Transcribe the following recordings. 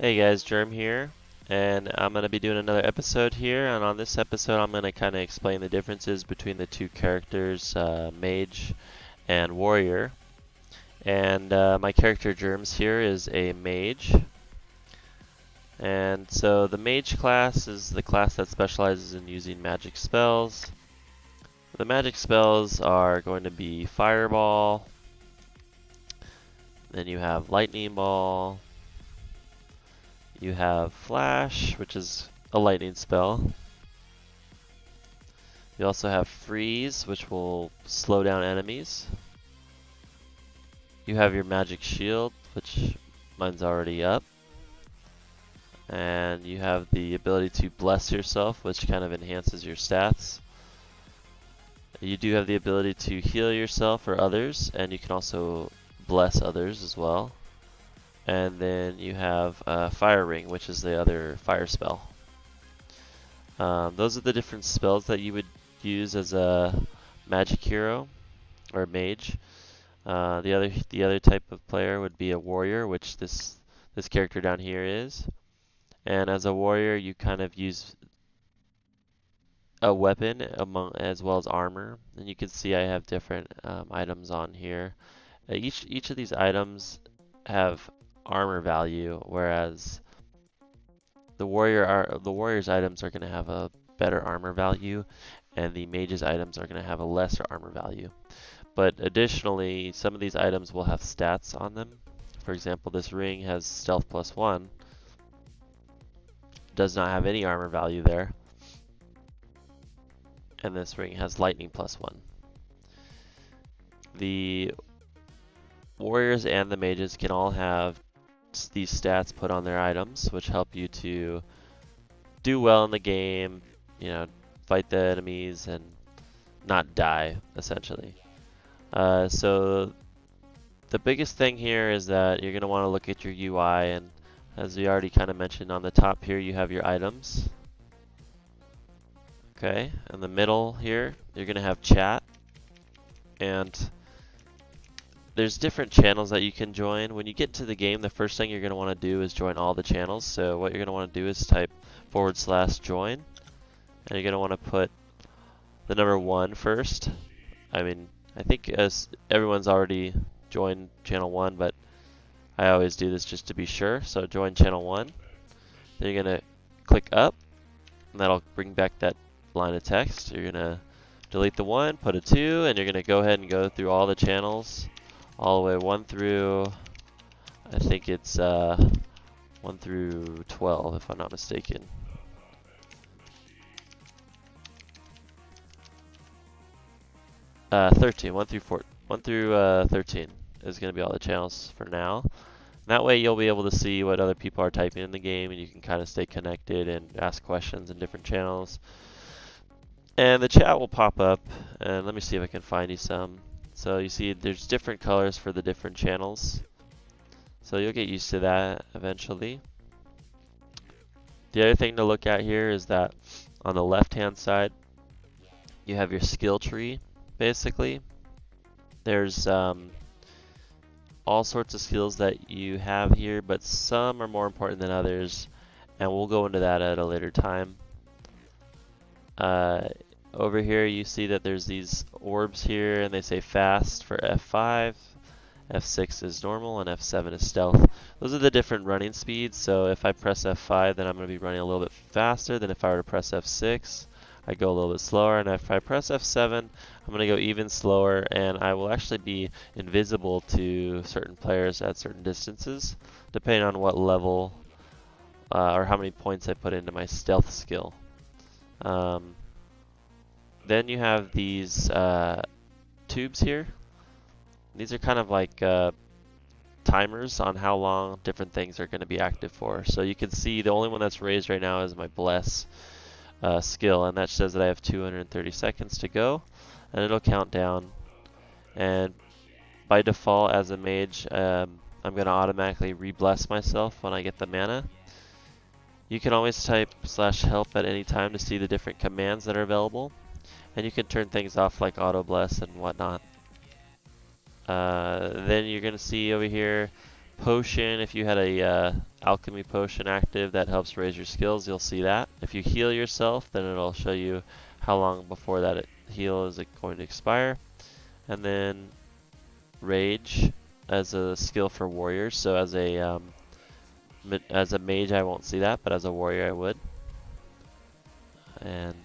Hey guys, Germ here, and I'm going to be doing another episode here. And on this episode, I'm going to kind of explain the differences between the two characters, Mage and Warrior. And my character Germs here is a Mage. And so the Mage class is the class that specializes in using magic spells. The magic spells are going to be Fireball, then you have Lightning Ball. You have Flash, which is a lightning spell. You also have Freeze, which will slow down enemies. You have your Magic Shield, which mine's already up. And you have the ability to bless yourself, which kind of enhances your stats. You do have the ability to heal yourself or others, and you can also bless others as well. And then you have Fire Ring, which is the other fire spell. Those are the different spells that you would use as a magic hero or mage. The other type of player would be a warrior, which this character down here is. And as a warrior, you kind of use a weapon as well as armor. And you can see I have different items on here. Each of these items have armor value, whereas the warrior's items are going to have a better armor value, and the mage's items are going to have a lesser armor value. But additionally, some of these items will have stats on them. For example, this ring has stealth +1, does not have any armor value there, and this ring has lightning +1. The warriors and the mages can all have these stats put on their items, which help you to do well in the game, fight the enemies and not die, essentially. So the biggest thing here is that you're going to want to look at your UI, and as we already kind of mentioned, on the top here you have your items. Okay, in the middle here you're going to have chat, and there's different channels that you can join. When you get into the game, the first thing you're going to want to do is join all the channels. So what you're going to want to do is type /join, and you're going to want to put the number 1 first. I think everyone's already joined channel 1, but I always do this just to be sure. So join channel 1. Then you're going to click up, and that'll bring back that line of text. You're going to delete the 1, put a 2, and you're going to go ahead and go through all the channels, all the way 1 through, I think it's 1 through 12, if I'm not mistaken. Uh, 13, 1 through 13 is going to be all the channels for now. That way you'll be able to see what other people are typing in the game, and you can kind of stay connected and ask questions in different channels. And the chat will pop up, and let me see if I can find you some. So you see there's different colors for the different channels. So you'll get used to that eventually. The other thing to look at here is that on the left-hand side, you have your skill tree, basically. There's all sorts of skills that you have here, but some are more important than others, and we'll go into that at a later time. Over here you see that there's these orbs here, and they say fast for F5, F6 is normal, and F7 is stealth. Those are the different running speeds, so if I press F5, then I'm going to be running a little bit faster than if I were to press F6. I go a little bit slower, and if I press F7, I'm going to go even slower, and I will actually be invisible to certain players at certain distances, depending on what level or how many points I put into my stealth skill. Then you have these tubes here. These are kind of like timers on how long different things are going to be active for. So you can see the only one that's raised right now is my bless skill, and that says that I have 230 seconds to go, and it'll count down. And by default, as a mage, I'm going to automatically re-bless myself when I get the mana. You can always type /help at any time to see the different commands that are available, and you can turn things off like auto bless and whatnot. Then you're going to see over here potion. If you had a alchemy potion active that helps raise your skills, you'll see that. If you heal yourself, then it'll show you how long before that heal is going to expire. And then rage as a skill for warriors. So as a mage, I won't see that, but as a warrior, I would. And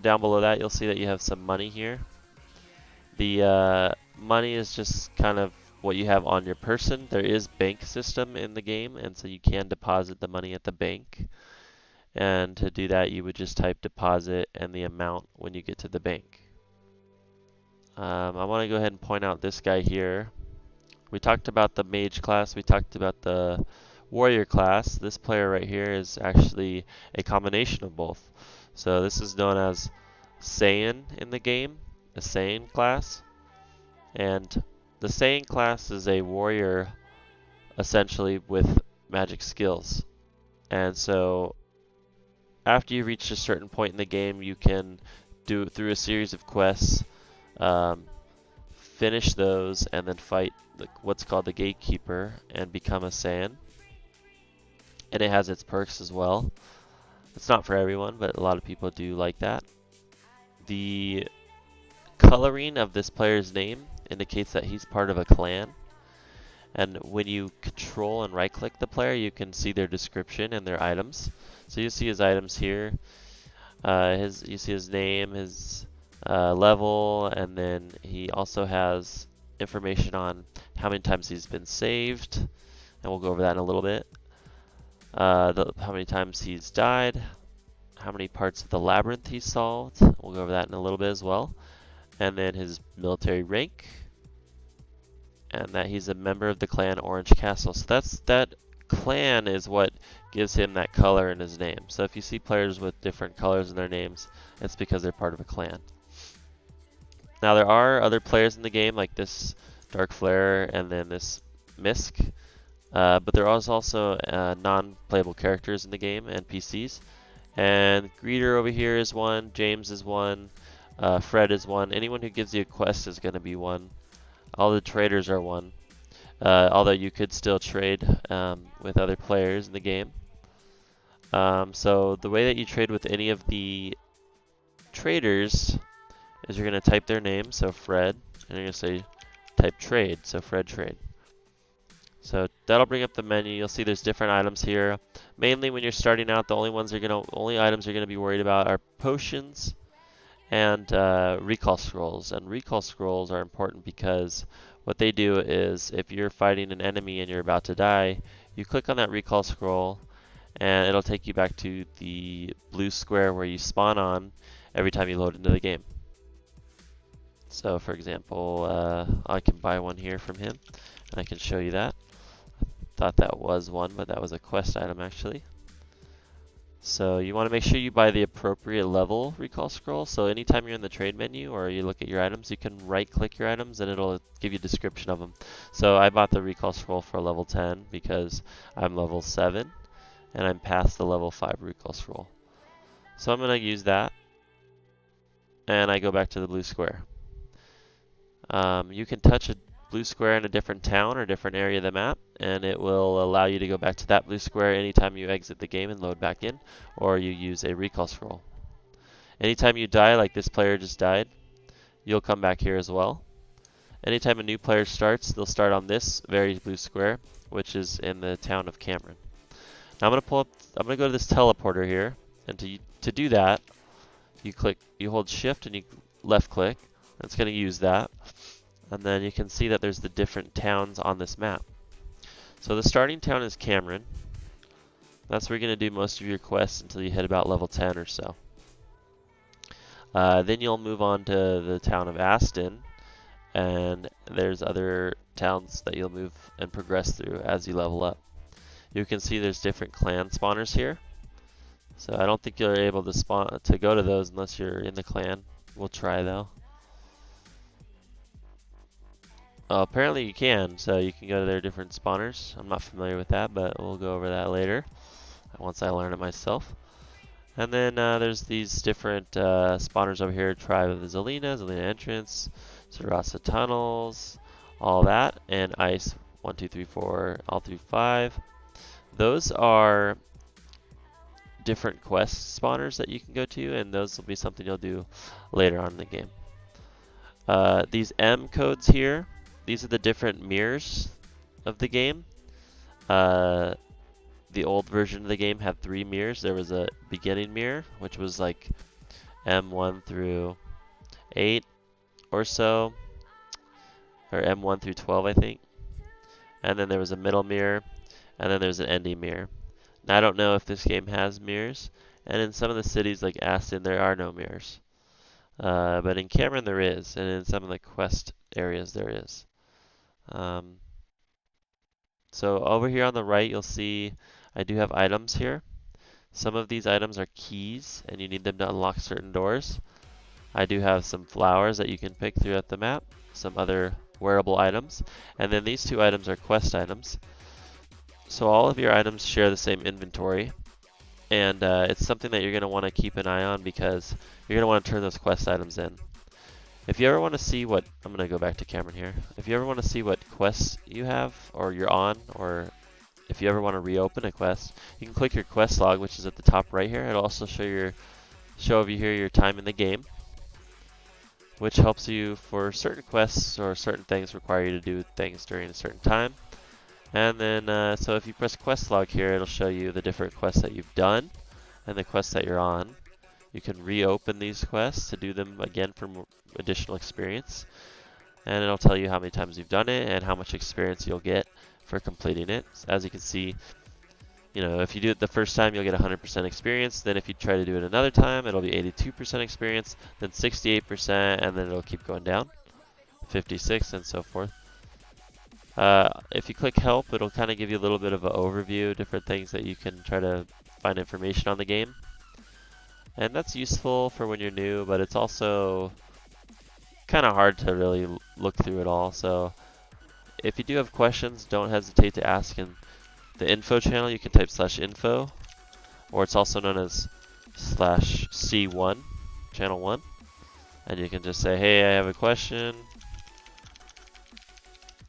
down below that, you'll see that you have some money here. The money is just kind of what you have on your person. There is bank system in the game, and so you can deposit the money at the bank. And to do that, you would just type deposit and the amount when you get to the bank. I want to go ahead and point out this guy here. We talked about the mage class. We talked about the warrior class. This player right here is actually a combination of both. So this is known as Saiyan in the game, a Saiyan class. And the Saiyan class is a warrior essentially with magic skills. And so after you reach a certain point in the game, you can do through a series of quests, finish those, and then fight what's called the Gatekeeper and become a Saiyan. And it has its perks as well. It's not for everyone, but a lot of people do like that. The coloring of this player's name indicates that he's part of a clan. And when you control and right click the player, you can see their description and their items. So you see his items here. You see his name, his level, and then he also has information on how many times he's been saved, and we'll go over that in a little bit. How many times he's died, how many parts of the labyrinth he's solved, we'll go over that in a little bit as well. And then his military rank, and that he's a member of the clan Orange Castle. So that clan is what gives him that color in his name. So if you see players with different colors in their names, it's because they're part of a clan. Now there are other players in the game like this Dark Flare and then this Misk, but there are also non-playable characters in the game, NPCs. And Greeter over here is one, James is one, Fred is one. Anyone who gives you a quest is going to be one. All the traders are one, although you could still trade with other players in the game. So the way that you trade with any of the traders is you're going to type their name, so Fred, and you're going to say type trade, so Fred trade. So that'll bring up the menu. You'll see there's different items here. Mainly when you're starting out, the only items you're going to be worried about are potions and recall scrolls. And recall scrolls are important because what they do is if you're fighting an enemy and you're about to die, you click on that recall scroll and it'll take you back to the blue square where you spawn on every time you load into the game. So for example, I can buy one here from him and I can show you that. Thought that was one, but that was a quest item actually. So you want to make sure you buy the appropriate level recall scroll. So anytime you're in the trade menu or you look at your items, you can right click your items and it'll give you a description of them. So I bought the recall scroll for level 10 because I'm level 7 and I'm past the level 5 recall scroll. So I'm going to use that and I go back to the blue square. You can touch a blue square in a different town or different area of the map, and it will allow you to go back to that blue square anytime you exit the game and load back in, or you use a recall scroll. Anytime you die, like this player just died, you'll come back here as well. Anytime a new player starts, they'll start on this very blue square, which is in the town of Cameron. Now I'm going to go to this teleporter here, and to do that, you hold shift and you left click. It's going to use that. And then you can see that there's the different towns on this map. So the starting town is Cameron. That's where you're going to do most of your quests until you hit about level 10 or so. Then you'll move on to the town of Aston, and there's other towns that you'll move and progress through as you level up. You can see there's different clan spawners here. So I don't think you're able to go to those unless you're in the clan. We'll try though. Apparently you can, so you can go to their different spawners. I'm not familiar with that, but we'll go over that later once I learn it myself. And then there's these different spawners over here: Tribe of the Zelina, Zelina Entrance, Sarasa Tunnels, all that, and Ice 1, 2, 3, 4, all through 5. Those are different quest spawners that you can go to, and those will be something you'll do later on in the game. These M codes here, these are the different mirrors of the game. The old version of the game had 3 mirrors. There was a beginning mirror, which was like M1 through 8 or so, or M1 through 12, I think. And then there was a middle mirror, and then there's an ending mirror. Now, I don't know if this game has mirrors, and in some of the cities like Aston, there are no mirrors. But in Cameron, there is, and in some of the quest areas, there is. So over here on the right, you'll see I do have items here. Some of these items are keys, and you need them to unlock certain doors. I do have some flowers that you can pick throughout the map, some other wearable items, and then these 2 items are quest items. So all of your items share the same inventory, and it's something that you're going to want to keep an eye on because you're going to want to turn those quest items in. If you ever want to see what, I'm going to go back to Cameron here. If you ever want to see what quests you have, or you're on, or if you ever want to reopen a quest, you can click your quest log, which is at the top right here. It'll also show over here your time in the game, which helps you for certain quests or certain things require you to do things during a certain time. And then, so if you press quest log here, it'll show you the different quests that you've done and the quests that you're on. You can reopen these quests to do them again for more additional experience. And it'll tell you how many times you've done it and how much experience you'll get for completing it. As you can see, you know, if you do it the first time, you'll get 100% experience. Then if you try to do it another time, it'll be 82% experience, then 68%, and then it'll keep going down, 56, and so forth. If you click help, it'll kind of give you a little bit of an overview, different things that you can try to find information on the game. And that's useful for when you're new, but it's also kind of hard to really look through it all. So if you do have questions, don't hesitate to ask in the info channel. You can type /info, or it's also known as /C1, channel 1. And you can just say, hey, I have a question.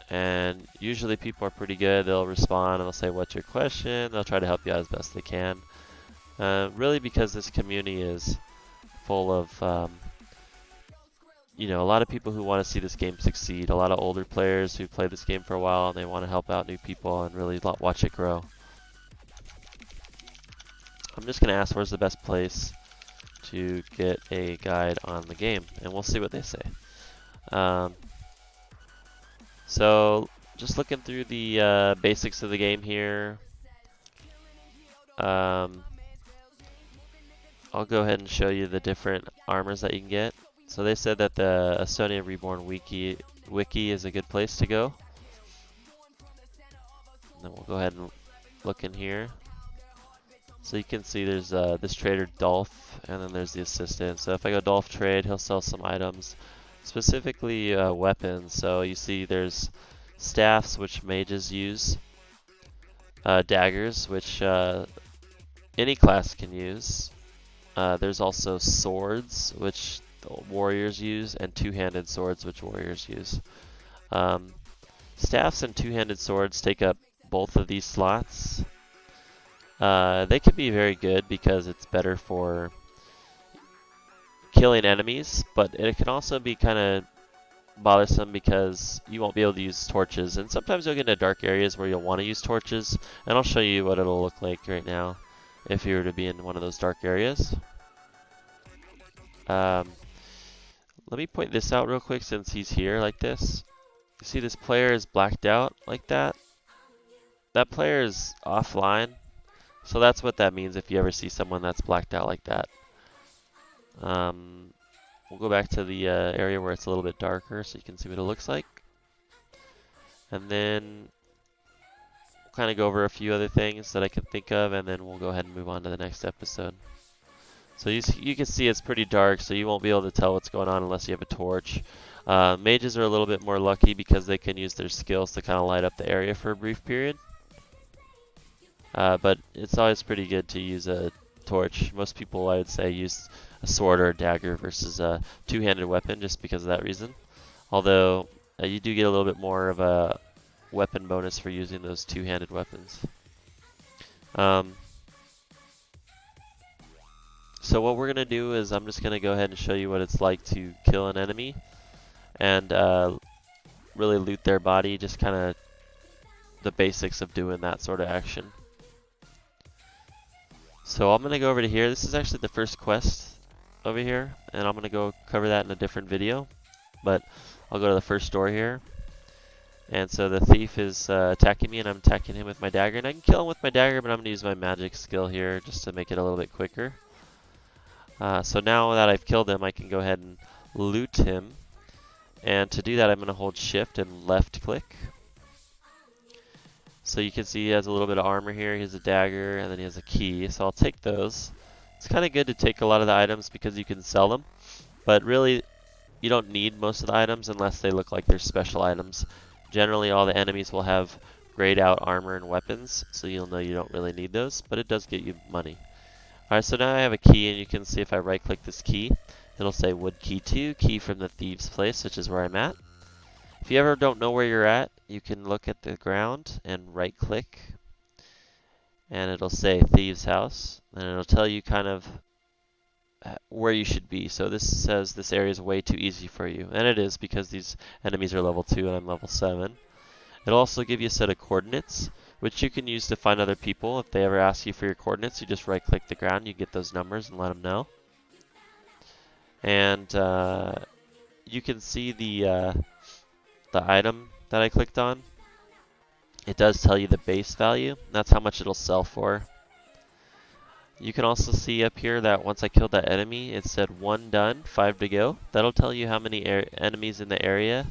And usually people are pretty good. They'll respond and they'll say, what's your question? They'll try to help you out as best they can. Really because this community is full of, you know, a lot of people who want to see this game succeed. A lot of older players who play this game for a while and they want to help out new people and really watch it grow. I'm just going to ask where's the best place to get a guide on the game, and we'll see what they say. So just looking through the basics of the game here. I'll go ahead and show you the different armors that you can get. So they said that the Astonia Reborn wiki is a good place to go. And then we'll go ahead and look in here. So you can see there's this trader Dolph, and then there's the assistant. So if I go Dolph trade, he'll sell some items, specifically weapons. So you see there's staffs, which mages use, daggers, which any class can use. There's also swords, which warriors use, and two-handed swords, which warriors use. Staffs and two-handed swords take up both of these slots. They can be very good because it's better for killing enemies, but it can also be kind of bothersome because you won't be able to use torches, and sometimes you'll get into dark areas where you'll want to use torches, and I'll show you what it'll look like right now if you were to be in one of those dark areas. Let me point this out real quick since he's here like this. You see this player is blacked out like that? That player is offline. So that's what that means if you ever see someone that's blacked out like that. We'll go back to the area where it's a little bit darker so you can see what it looks like. And then we'll kind of go over a few other things that I can think of, and then we'll go ahead and move on to the next episode. So you can see it's pretty dark, so you won't be able to tell what's going on unless you have a torch. Mages are a little bit more lucky because they can use their skills to kind of light up the area for a brief period. But it's always pretty good to use a torch. Most people, I would say, use a sword or a dagger versus a two-handed weapon just because of that reason. Although you do get a little bit more of a weapon bonus for using those two-handed weapons. So what we're going to do is I'm just going to go ahead and show you what it's like to kill an enemy and really loot their body, just kind of the basics of doing that sort of action. So I'm going to go over to here. This is actually the first quest over here, and I'm going to go cover that in a different video, but I'll go to the first door here. And so the thief is attacking me, and I'm attacking him with my dagger, and I can kill him with my dagger, but I'm going to use my magic skill here just to make it a little bit quicker. So now that I've killed him, I can go ahead and loot him, and to do that I'm going to hold shift and left click. So you can see he has a little bit of armor here, he has a dagger, and then he has a key, so I'll take those. It's kind of good to take a lot of the items because you can sell them, but really you don't need most of the items unless they look like they're special items. Generally all the enemies will have grayed out armor and weapons, so you'll know you don't really need those, but it does get you money. Alright, so now I have a key, and you can see if I right click this key, it'll say wood key 2, key from the thieves place, which is where I'm at. If you ever don't know where you're at, you can look at the ground and right click, and it'll say thieves house, and it'll tell you kind of where you should be. So this says this area is way too easy for you, and it is because these enemies are level 2 and I'm level 7. It'll also give you a set of coordinates, which you can use to find other people. If they ever ask you for your coordinates, you just right click the ground, you get those numbers and let them know. And you can see the item that I clicked on. It does tell you the base value. That's how much it'll sell for. You can also see up here that once I killed that enemy, it said 1 done, 5 to go. That'll tell you how many enemies in the area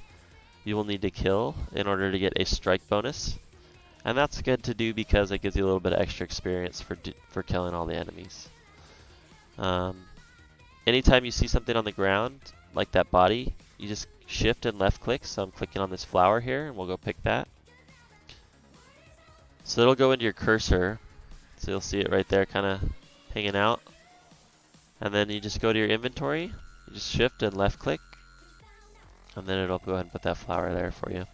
you will need to kill in order to get a strike bonus. And that's good to do because it gives you a little bit of extra experience for killing all the enemies. Anytime you see something on the ground, like that body, you just shift and left click. So I'm clicking on this flower here, and we'll go pick that. So it'll go into your cursor. So you'll see it right there kind of hanging out. And then you just go to your inventory, you just shift and left click, and then it'll go ahead and put that flower there for you.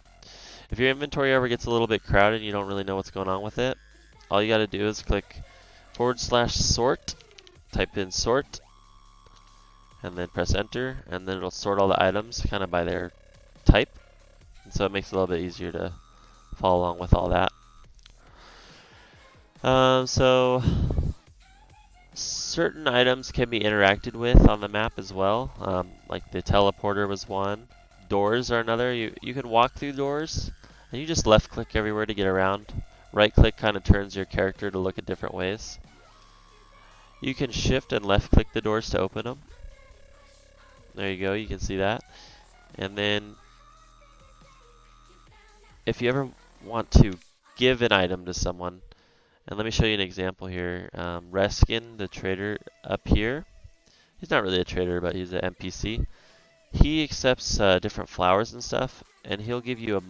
If your inventory ever gets a little bit crowded and you don't really know what's going on with it, all you got to do is click /sort, type in sort, and then press enter, and then it'll sort all the items kind of by their type. And so it makes it a little bit easier to follow along with all that. So certain items can be interacted with on the map as well, like the teleporter was one. Doors are another. You can walk through doors, and you just left click everywhere to get around. Right click kind of turns your character to look at different ways. You can shift and left click the doors to open them. There you go, you can see that. And then if you ever want to give an item to someone, and let me show you an example here. Reskin, the trader up here, he's not really a trader, but he's an NPC. He accepts different flowers and stuff, and he'll give you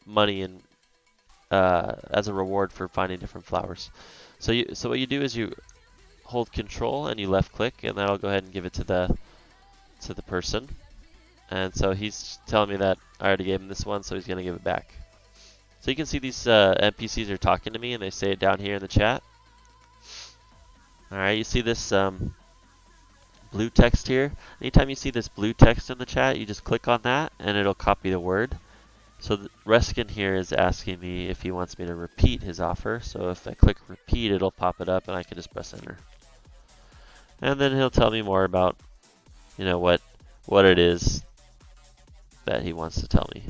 money in, as a reward for finding different flowers. So what you do is you hold control and you left click, and that'll go ahead and give it to the person. And so he's telling me that I already gave him this one, so he's going to give it back. So you can see these NPCs are talking to me, and they say it down here in the chat. Alright, you see this blue text here. Anytime you see this blue text in the chat, you just click on that, and it'll copy the word. So Reskin here is asking me if he wants me to repeat his offer. So if I click repeat, it'll pop it up, and I can just press enter. And then he'll tell me more about, you know, what it is that he wants to tell me.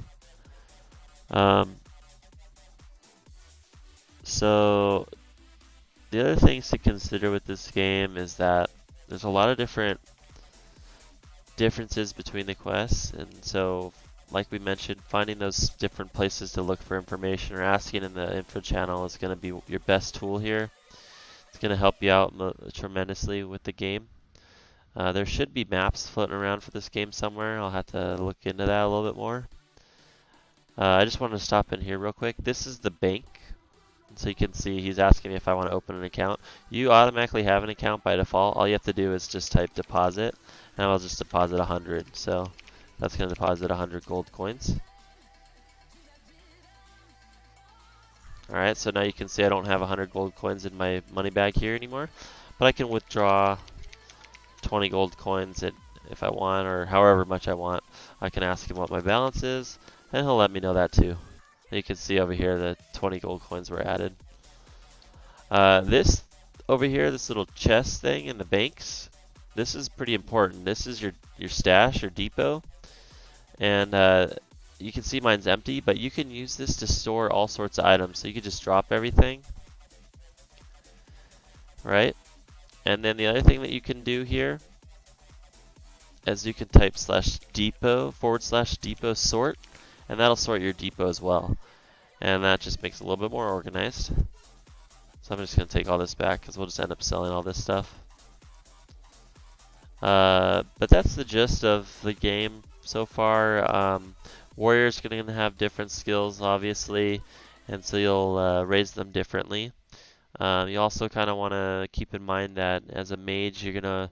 So the other things to consider with this game is that there's a lot of differences between the quests, and so like we mentioned, finding those different places to look for information or asking in the info channel is going to be your best tool here. It's going to help you out tremendously with the game. There should be maps floating around for this game somewhere. I'll have to look into that a little bit more. I just wanted to stop in here real quick. This is the bank. So you can see he's asking me if I want to open an account. You automatically have an account by default. All you have to do is just type deposit, and I'll just deposit 100. So that's going to deposit 100 gold coins. Alright, so now you can see I don't have 100 gold coins in my money bag here anymore, but I can withdraw 20 gold coins if I want, or however much I want. I can ask him what my balance is, and he'll let me know that too. You can see over here that 20 gold coins were added. This over here, this little chest thing in the banks, this is pretty important. This is your stash, your depot, and you can see mine's empty, but you can use this to store all sorts of items. So you could just drop everything, right? And then the other thing that you can do here is you can type /depot /depot sort, and that'll sort your depot as well. And that just makes it a little bit more organized. So I'm just going to take all this back because we'll just end up selling all this stuff. But that's the gist of the game so far. Warriors are going to have different skills, obviously, and so you'll raise them differently. You also kind of want to keep in mind that as a mage, you're gonna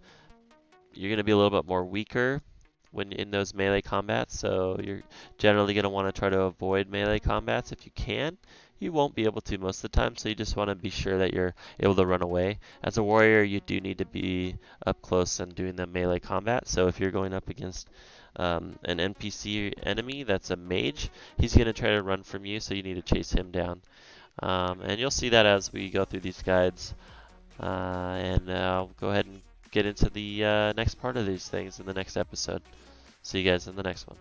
be a little bit more weaker when in those melee combats. So you're generally going to want to try to avoid melee combats if you can. You won't be able to most of the time, so you just want to be sure that you're able to run away. As a warrior, you do need to be up close and doing the melee combat. So if you're going up against an NPC enemy that's a mage, he's going to try to run from you, so you need to chase him down. And you'll see that as we go through these guides. And I'll go ahead and get into the next part of these things in the next episode. See you guys in the next one.